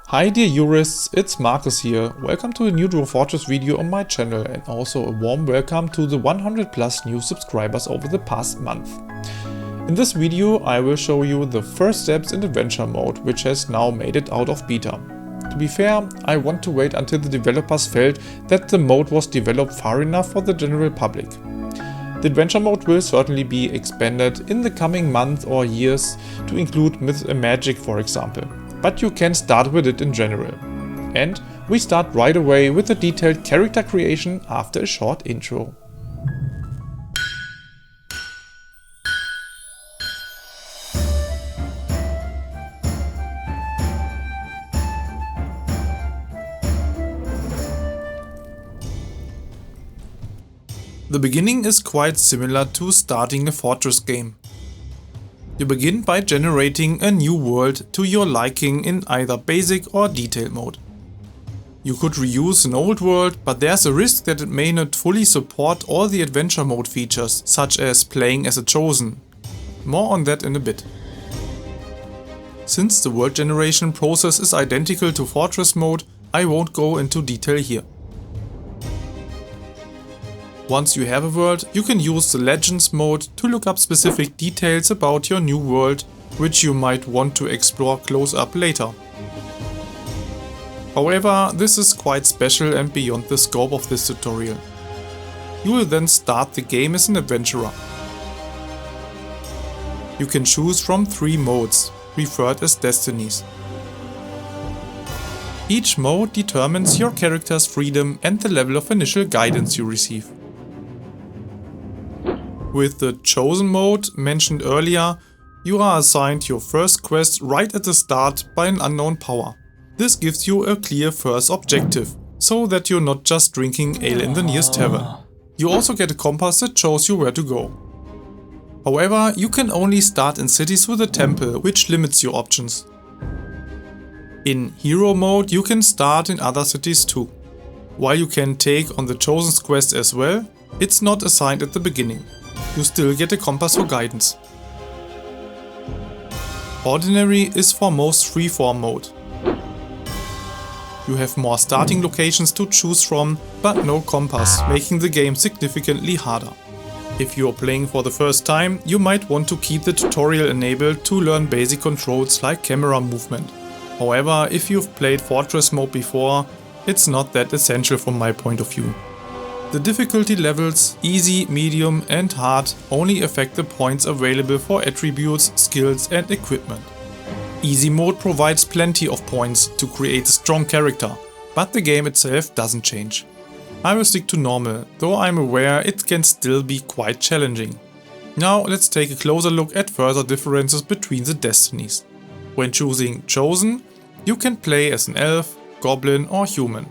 Hi dear jurists, it's Marcus here. Welcome to a new Dwarf Fortress video on my channel and also a warm welcome to the 100 plus new subscribers over the past month. In this video I will show you the first steps in adventure mode, which has now made it out of beta. To be fair, I want to wait until the developers felt that the mode was developed far enough for the general public. The adventure mode will certainly be expanded in the coming months or years to include myth and magic, for example. But you can start with it in general. And we start right away with a detailed character creation after a short intro. The beginning is quite similar to starting a fortress game. You begin by generating a new world to your liking in either basic or detail mode. You could reuse an old world, but there's a risk that it may not fully support all the adventure mode features, such as playing as a chosen. More on that in a bit. Since the world generation process is identical to fortress mode, I won't go into detail here. Once you have a world, you can use the Legends mode to look up specific details about your new world, which you might want to explore close up later. However, this is quite special and beyond the scope of this tutorial. You will then start the game as an adventurer. You can choose from 3 modes, referred as destinies. Each mode determines your character's freedom and the level of initial guidance you receive. With the Chosen mode mentioned earlier, you are assigned your first quest right at the start by an unknown power. This gives you a clear first objective, so that you're not just drinking ale in the nearest tavern. You also get a compass that shows you where to go. However, you can only start in cities with a temple, which limits your options. In Hero mode you can start in other cities too. While you can take on the Chosen's quest as well, it's not assigned at the beginning. You still get a compass for guidance. Ordinary is for most freeform mode. You have more starting locations to choose from, but no compass, making the game significantly harder. If you are playing for the first time, you might want to keep the tutorial enabled to learn basic controls like camera movement. However, if you've played Fortress mode before, it's not that essential from my point of view. The difficulty levels, easy, medium and hard, only affect the points available for attributes, skills and equipment. Easy mode provides plenty of points to create a strong character, but the game itself doesn't change. I will stick to normal, though I'm aware it can still be quite challenging. Now let's take a closer look at further differences between the destinies. When choosing Chosen, you can play as an elf, goblin or human.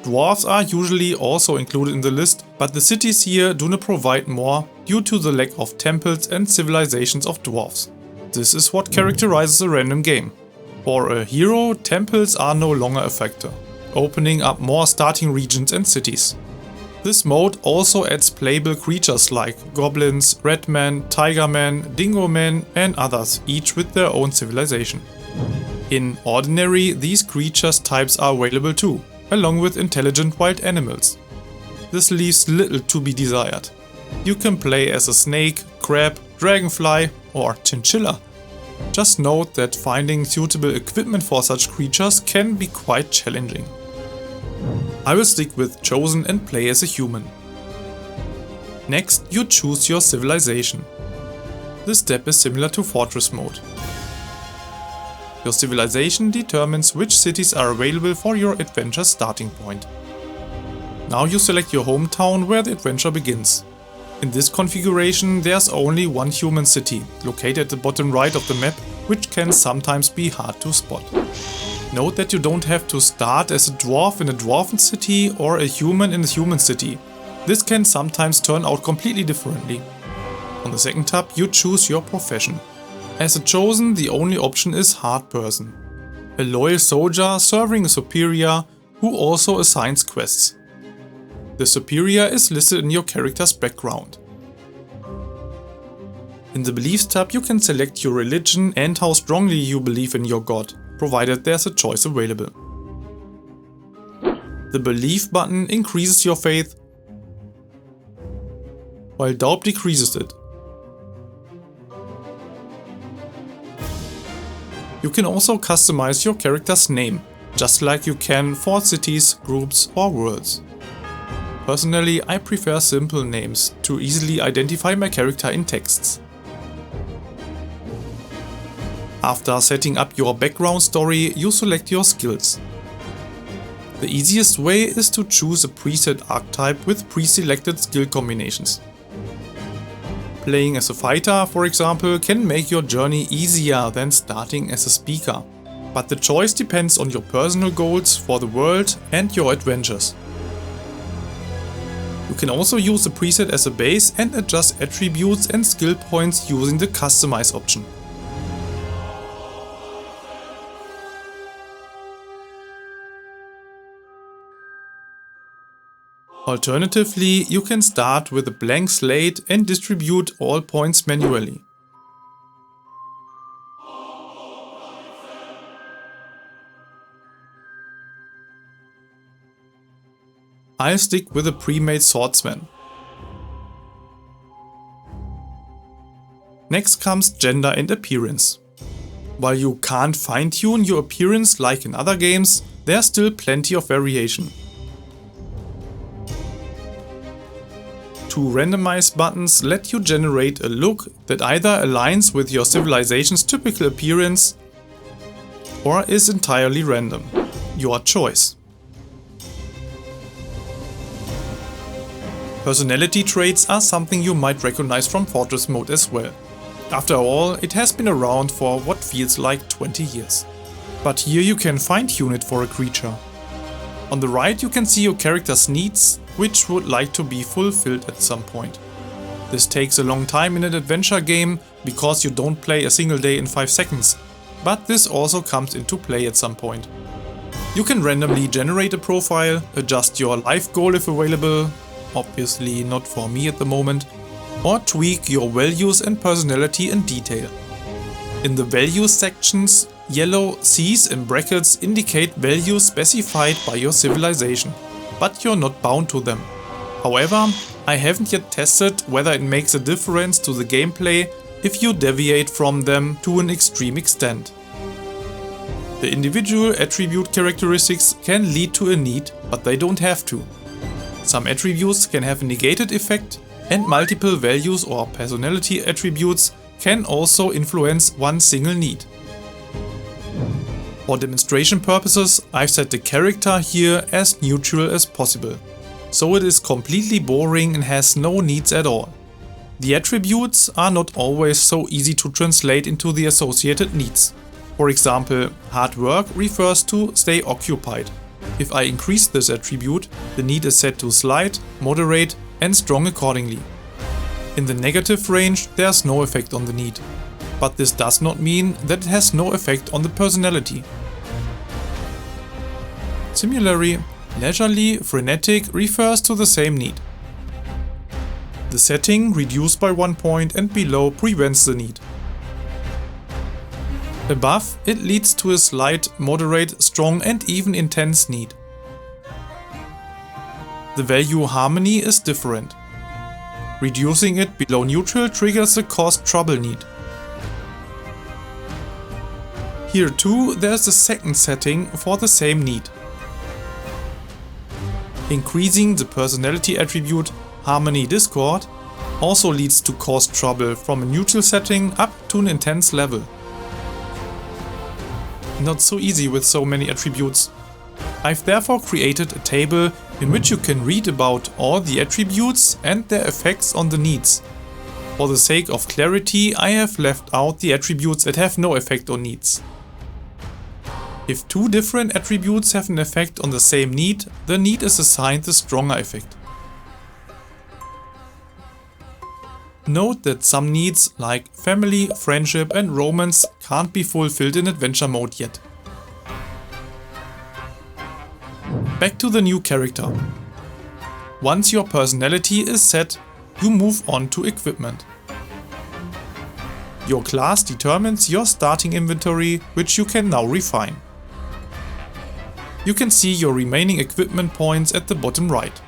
Dwarves are usually also included in the list, but the cities here do not provide more due to the lack of temples and civilizations of dwarves. This is what characterizes a random game. For a hero, temples are no longer a factor, opening up more starting regions and cities. This mode also adds playable creatures like goblins, redmen, tigermen, dingomen and others, each with their own civilization. In Ordinary, these creatures types are available too, along with intelligent wild animals. This leaves little to be desired. You can play as a snake, crab, dragonfly or chinchilla. Just note that finding suitable equipment for such creatures can be quite challenging. I will stick with Chosen and play as a human. Next, you choose your civilization. This step is similar to Fortress mode. Your civilization determines which cities are available for your adventure starting point. Now you select your hometown where the adventure begins. In this configuration there's only one human city, located at the bottom right of the map, which can sometimes be hard to spot. Note that you don't have to start as a dwarf in a dwarven city or a human in a human city. This can sometimes turn out completely differently. On the second tab you choose your profession. As a Chosen, the only option is Hard Person, a loyal soldier serving a superior who also assigns quests. The superior is listed in your character's background. In the Beliefs tab you can select your religion and how strongly you believe in your god. provided there's a choice available. The Believe button increases your faith, while Doubt decreases it. You can also customize your character's name, just like you can for cities, groups or worlds. Personally, I prefer simple names to easily identify my character in texts. After setting up your background story, you select your skills. The easiest way is to choose a preset archetype with pre-selected skill combinations. Playing as a fighter, for example, can make your journey easier than starting as a speaker, but the choice depends on your personal goals for the world and your adventures. You can also use the preset as a base and adjust attributes and skill points using the Customize option. Alternatively, you can start with a blank slate and distribute all points manually. I'll stick with a pre-made swordsman. Next comes gender and appearance. While you can't fine-tune your appearance like in other games, there's still plenty of variation. Two randomize buttons let you generate a look that either aligns with your civilization's typical appearance or is entirely random. Your choice. Personality traits are something you might recognize from Fortress mode as well. After all, it has been around for what feels like 20 years. But here you can fine-tune it for a creature. On the right you can see your character's needs, which would like to be fulfilled at some point. This takes a long time in an adventure game because you don't play a single day in 5 seconds, but this also comes into play at some point. You can randomly generate a profile, adjust your life goal if available, obviously not for me at the moment, or tweak your values and personality in detail. In the values sections, yellow C's in brackets indicate values specified by your civilization, but you're not bound to them. However, I haven't yet tested whether it makes a difference to the gameplay if you deviate from them to an extreme extent. The individual attribute characteristics can lead to a need, but they don't have to. Some attributes can have a negated effect, and multiple values or personality attributes can also influence one single need. For demonstration purposes, I've set the character here as neutral as possible, so it is completely boring and has no needs at all. The attributes are not always so easy to translate into the associated needs. For example, hard work refers to stay occupied. If I increase this attribute, the need is set to slight, moderate and strong accordingly. In the negative range, there's no effect on the need. But this does not mean that it has no effect on the personality. Similarly, leisurely, frenetic refers to the same need. The setting reduced by 1 point and below prevents the need. Above, it leads to a slight, moderate, strong and even intense need. The value harmony is different. Reducing it below neutral triggers the cause trouble need. Here too, there's a second setting for the same need. Increasing the personality attribute Harmony Discord also leads to cause trouble from a neutral setting up to an intense level. Not so easy with so many attributes. I've therefore created a table in which you can read about all the attributes and their effects on the needs. For the sake of clarity, I have left out the attributes that have no effect on needs. If two different attributes have an effect on the same need, the need is assigned the stronger effect. Note that some needs like family, friendship and romance can't be fulfilled in adventure mode yet. Back to the new character. Once your personality is set, you move on to equipment. Your class determines your starting inventory, which you can now refine. You can see your remaining equipment points at the bottom right.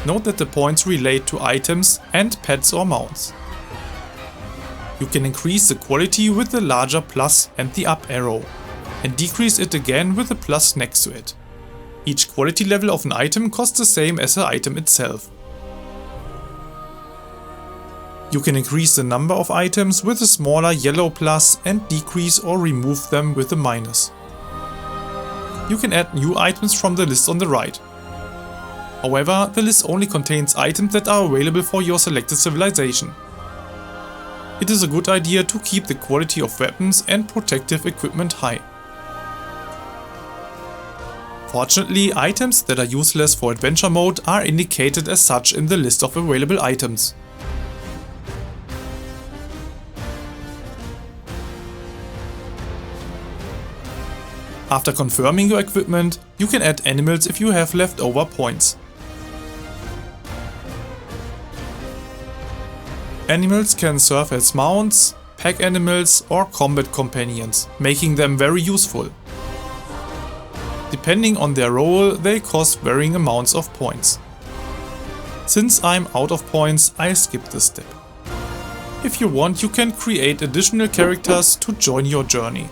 Note that the points relate to items and pets or mounts. You can increase the quality with the larger plus and the up arrow, and decrease it again with the plus next to it. Each quality level of an item costs the same as the item itself. You can increase the number of items with a smaller yellow plus and decrease or remove them with a minus. You can add new items from the list on the right. However, the list only contains items that are available for your selected civilization. It is a good idea to keep the quality of weapons and protective equipment high. Fortunately, items that are useless for adventure mode are indicated as such in the list of available items. After confirming your equipment, you can add animals if you have leftover points. Animals can serve as mounts, pack animals or combat companions, making them very useful. Depending on their role, they cost varying amounts of points. Since I'm out of points, I skip this step. If you want, you can create additional characters to join your journey.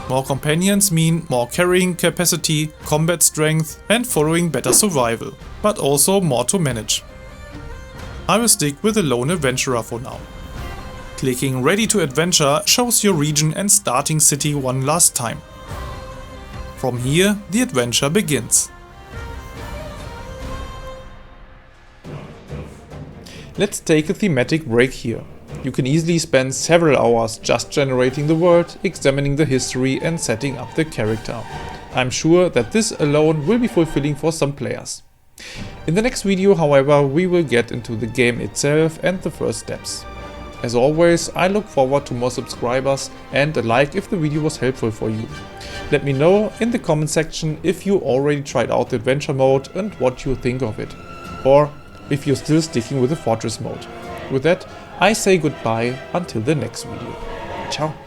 More companions mean more carrying capacity, combat strength and following better survival, but also more to manage. I will stick with a lone adventurer for now. Clicking Ready to Adventure shows your region and starting city one last time. From here, the adventure begins. Let's take a thematic break here. You can easily spend several hours just generating the world, examining the history and setting up the character. I'm sure that this alone will be fulfilling for some players. In the next video, however, we will get into the game itself and the first steps. As always, I look forward to more subscribers and a like if the video was helpful for you. Let me know in the comment section if you already tried out the adventure mode and what you think of it, or if you're still sticking with the fortress mode. With that, I say goodbye until the next video. Ciao!